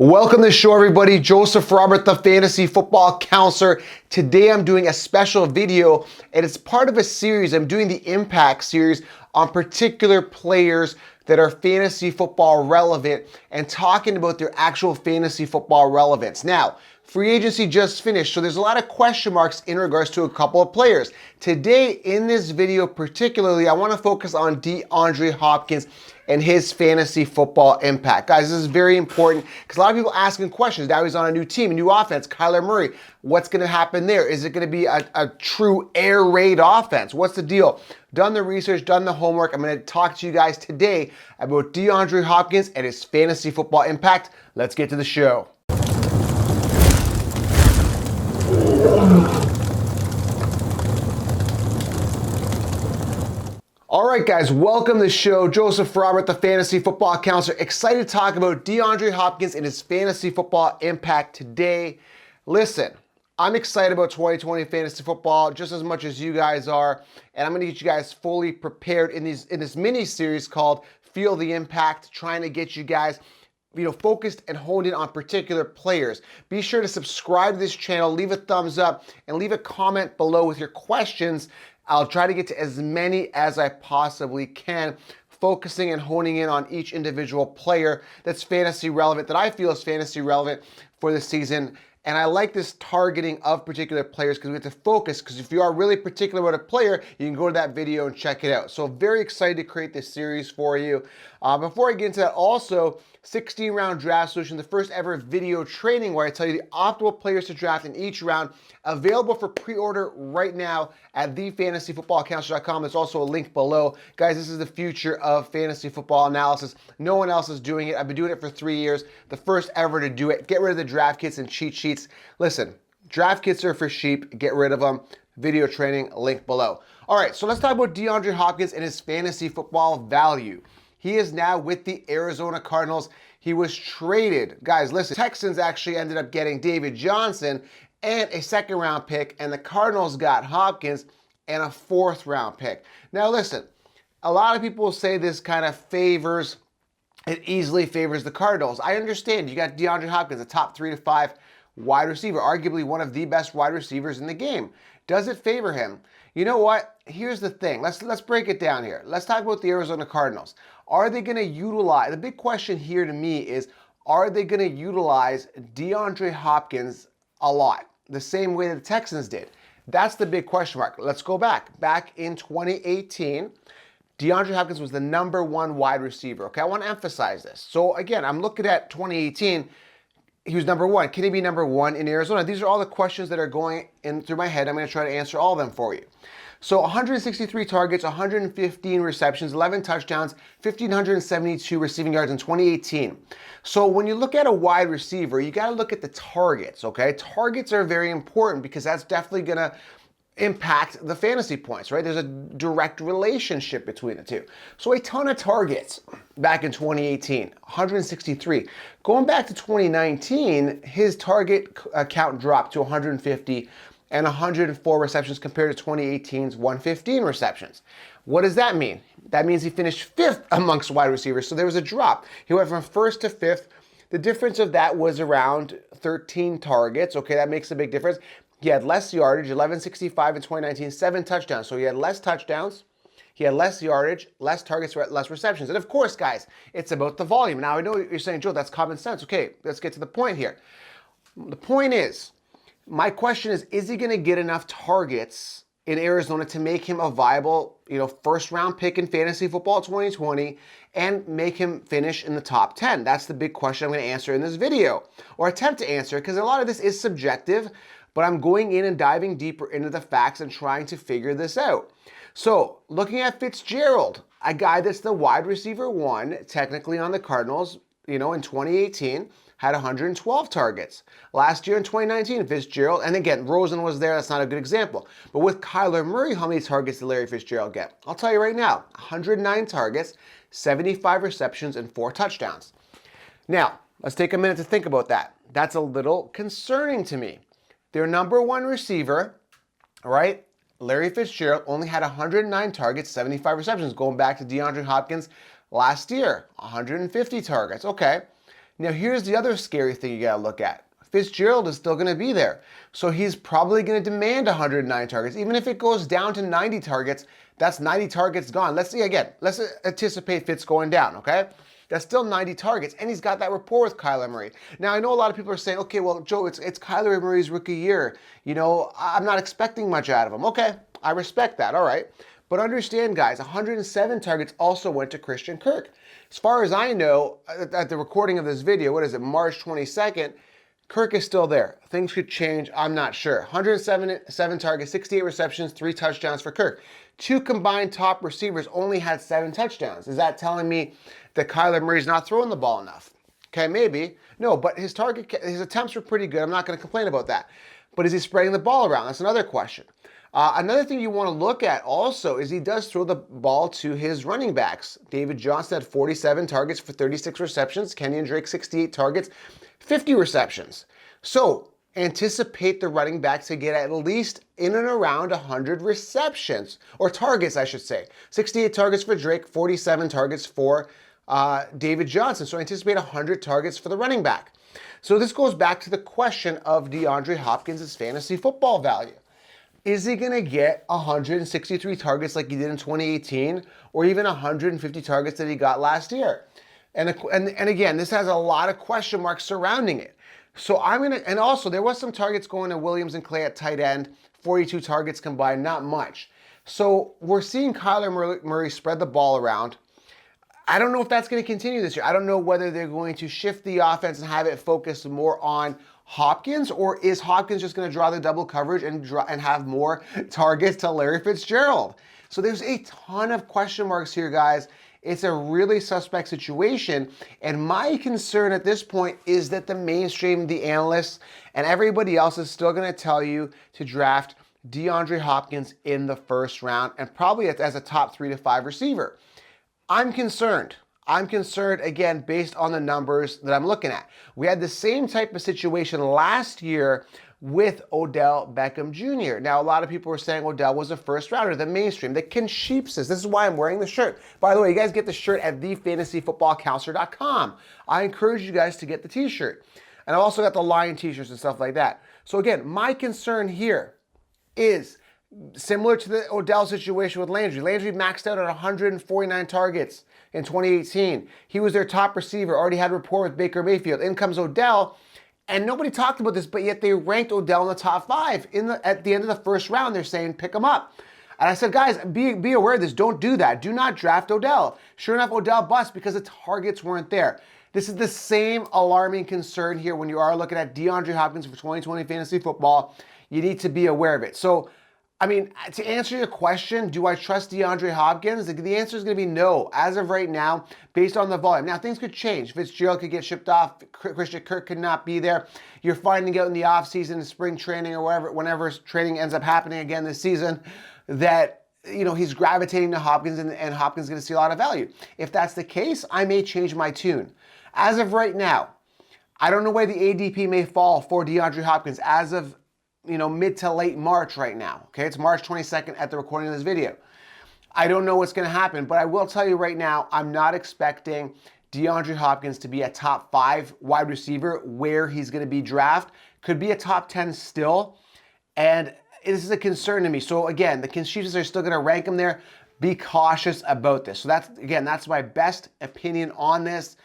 Welcome to the show, everybody. Joseph Robert, the fantasy football counselor. Today I'm doing a special video, and it's part of a series. I'm doing the impact series on particular players that are fantasy football relevant and talking about their actual fantasy football relevance. Now, free agency just finished, so there's a lot of question marks in regards to a couple of players. Today, in this video particularly, I want to focus on DeAndre Hopkins and his fantasy football impact. Guys, this is very important because a lot of people asking questions. Now he's on a new team, a new offense, Kyler Murray. What's going to happen there? Is it going to be a true air raid offense? What's the deal? Done the research, done the homework. I'm going to talk to you guys today about DeAndre Hopkins and his fantasy football impact. Let's get to the show. All right, guys, welcome to the show. Joseph Robert, the fantasy football counselor. Excited to talk about DeAndre Hopkins and his fantasy football impact today. Listen, I'm excited about 2020 fantasy football just as much as you guys are, and I'm going to get you guys fully prepared in this mini series called Feel the Impact, trying to get you guys focused and honed in on particular players. Be sure to subscribe to this channel, leave a thumbs up, and leave a comment below with your questions. I'll try to get to as many as I possibly can, focusing and honing in on each individual player that's fantasy relevant, that I feel is fantasy relevant for the season. And I like this targeting of particular players because we have to focus, because if you are really particular about a player, you can go to that video and check it out. So very excited to create this series for you. Before I get into that, also 16-round draft solution, the first ever video training where I tell you the optimal players to draft in each round, available for pre-order right now at thefantasyfootballcounselor.com. There's also a link below. Guys, this is the future of fantasy football analysis. No one else is doing it. I've been doing it for 3 years. The first ever to do it. Get rid of the draft kits and cheat sheets. Listen, draft kits are for sheep. Get rid of them. Video training, link below. All right, so let's talk about DeAndre Hopkins and his fantasy football value. He is now with the Arizona Cardinals. He was traded. Guys, listen, Texans actually ended up getting David Johnson and a second-round pick, and the Cardinals got Hopkins and a fourth-round pick. Now, listen, a lot of people say this kind of it easily favors the Cardinals. I understand. You got DeAndre Hopkins, a top 3 to 5 wide receiver, arguably one of the best wide receivers in the game. Does it favor him? You know what? Here's the thing. Let's break it down here. Let's talk about the Arizona Cardinals. Are they going to utilize, the big question here to me is, are they going to utilize DeAndre Hopkins a lot, the same way that the Texans did? That's the big question mark. Let's go back. Back in 2018, DeAndre Hopkins was the #1 wide receiver. Okay, I want to emphasize this. So again, I'm looking at 2018. He was #1. Can he be #1 in Arizona? These are all the questions that are going in through my head. I'm going to try to answer all of them for you. So 163 targets, 115 receptions, 11 touchdowns, 1,572 receiving yards in 2018. So when you look at a wide receiver, you got to look at the targets, okay? Targets are very important because that's definitely going to impact the fantasy points, right? There's a direct relationship between the two. So a ton of targets back in 2018, 163. Going back to 2019, his target count dropped to 150 and 104 receptions compared to 2018's 115 receptions. What does that mean? That means he finished 5th amongst wide receivers, so there was a drop. He went from 1st to 5th. The difference of that was around 13 targets. Okay, that makes a big difference. He had less yardage, 1165 in 2019, 7 touchdowns. So he had less touchdowns, he had less yardage, less targets, less receptions. And of course, guys, it's about the volume. Now, I know you're saying, Joe, that's common sense. Okay, let's get to the point here. The point is, my question is he going to get enough targets in Arizona to make him a viable, first-round pick in fantasy football 2020 and make him finish in the top 10? That's the big question I'm going to answer in this video, or attempt to answer, because a lot of this is subjective, but I'm going in and diving deeper into the facts and trying to figure this out. So, looking at Fitzgerald, a guy that's the wide receiver 1, technically on the Cardinals, in 2018, had 112 targets. Last year in 2019, Fitzgerald, and again, Rosen was there, that's not a good example. But with Kyler Murray, how many targets did Larry Fitzgerald get? I'll tell you right now, 109 targets, 75 receptions, and 4 touchdowns. Now, let's take a minute to think about that. That's a little concerning to me. Their #1 receiver, right, Larry Fitzgerald, only had 109 targets, 75 receptions, going back to DeAndre Hopkins last year, 150 targets. Okay. Now, here's the other scary thing you got to look at. Fitzgerald is still going to be there. So he's probably going to demand 109 targets. Even if it goes down to 90 targets, that's 90 targets gone. Let's see again. Let's anticipate Fitz going down, okay? That's still 90 targets, and he's got that rapport with Kyler Murray. Now, I know a lot of people are saying, okay, well, Joe, it's Kyler Murray's rookie year. You know, I'm not expecting much out of him. Okay, I respect that, all right. But understand, guys, 107 targets also went to Christian Kirk. As far as I know, at the recording of this video, what is it, March 22nd, Kirk is still there. Things could change. I'm not sure. 107 targets, 68 receptions, 3 touchdowns for Kirk. 2 combined top receivers only had 7 touchdowns. Is that telling me that Kyler Murray's not throwing the ball enough? Okay, maybe. No, but his attempts were pretty good. I'm not going to complain about that. But is he spreading the ball around? That's another question. Another thing you want to look at also is he does throw the ball to his running backs. David Johnson had 47 targets for 36 receptions. Kenyon Drake, 68 targets, 50 receptions. So anticipate the running back to get at least in and around 100 receptions, or targets, I should say. 68 targets for Drake, 47 targets for David Johnson. So anticipate 100 targets for the running back. So this goes back to the question of DeAndre Hopkins' fantasy football value. Is he going to get 163 targets like he did in 2018, or even 150 targets that he got last year? And again, this has a lot of question marks surrounding it. So and also there was some targets going to Williams and Clay at tight end, 42 targets combined, not much. So we're seeing Kyler Murray spread the ball around. I don't know if that's going to continue this year. I don't know whether they're going to shift the offense and have it focus more on Hopkins, or is Hopkins just going to draw the double coverage and have more targets to Larry Fitzgerald? So there's a ton of question marks here, guys. It's a really suspect situation, and my concern at this point is that the mainstream, the analysts, and everybody else is still going to tell you to draft DeAndre Hopkins in the first round, and probably as a top 3 to 5 receiver. I'm concerned. I'm concerned, again, based on the numbers that I'm looking at. We had the same type of situation last year with Odell Beckham Jr. Now, a lot of people were saying Odell was a first rounder, the mainstream, the Kinshipsis. This is why I'm wearing the shirt. By the way, you guys get the shirt at thefantasyfootballcounselor.com. I encourage you guys to get the t-shirt. And I've also got the Lion t-shirts and stuff like that. So again, my concern here is similar to the Odell situation with Landry. Landry maxed out at 149 targets in 2018. He was their top receiver, already had rapport with Baker Mayfield. In comes Odell, and nobody talked about this, but yet they ranked Odell in the top 5. At the end of the first round, they're saying pick him up. And I said, guys, be aware of this. Don't do that. Do not draft Odell. Sure enough, Odell bust because the targets weren't there. This is the same alarming concern here when you are looking at DeAndre Hopkins for 2020 fantasy football. You need to be aware of it. So, I mean, to answer your question, do I trust DeAndre Hopkins? The answer is going to be no, as of right now, based on the volume. Now, things could change. Fitzgerald could get shipped off. Christian Kirk could not be there. You're finding out in the offseason, spring training, or whenever training ends up happening again this season, that he's gravitating to Hopkins, and Hopkins is going to see a lot of value. If that's the case, I may change my tune. As of right now, I don't know where the ADP may fall for DeAndre Hopkins as of mid to late March right now. Okay, it's March 22nd at the recording of this video. I don't know what's going to happen, but I will tell you right now, I'm not expecting DeAndre Hopkins to be a top 5 wide receiver where he's going to be drafted. Could be a top 10 still, and this is a concern to me. So again, the Kinshipsis are still going to rank him there. Be cautious about this. So that's my best opinion on this.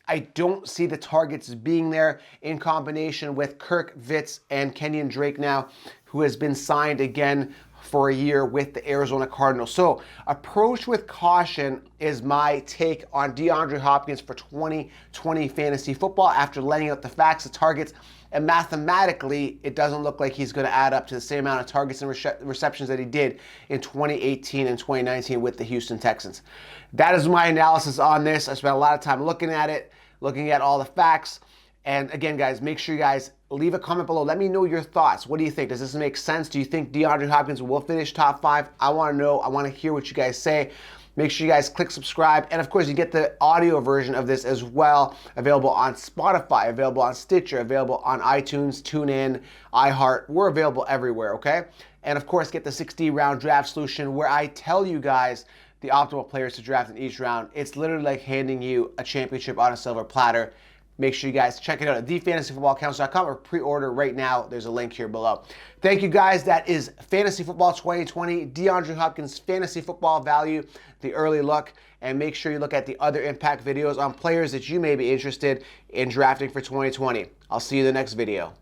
I don't see the targets being there in combination with Kirk, Fitz, and Kenyon Drake now, who has been signed again for a year with the Arizona Cardinals. So approach with caution is my take on DeAndre Hopkins for 2020 fantasy football after laying out the facts, the targets, and mathematically, it doesn't look like he's going to add up to the same amount of targets and receptions that he did in 2018 and 2019 with the Houston Texans. That is my analysis on this. I spent a lot of time looking at it, looking at all the facts. And again, guys, make sure you guys leave a comment below. Let me know your thoughts. What do you think? Does this make sense? Do you think DeAndre Hopkins will finish top 5? I want to know. I want to hear what you guys say. Make sure you guys click subscribe. And of course, you get the audio version of this as well, available on Spotify, available on Stitcher, available on iTunes, TuneIn, iHeart. We're available everywhere, okay? And of course, get the 60-round draft solution where I tell you guys the optimal players to draft in each round. It's literally like handing you a championship on a silver platter. Make sure you guys check it out at thefantasyfootballcounselor.com or pre-order right now. There's a link here below. Thank you guys. That is Fantasy Football 2020, DeAndre Hopkins Fantasy Football Value, the early look. And make sure you look at the other impact videos on players that you may be interested in drafting for 2020. I'll see you in the next video.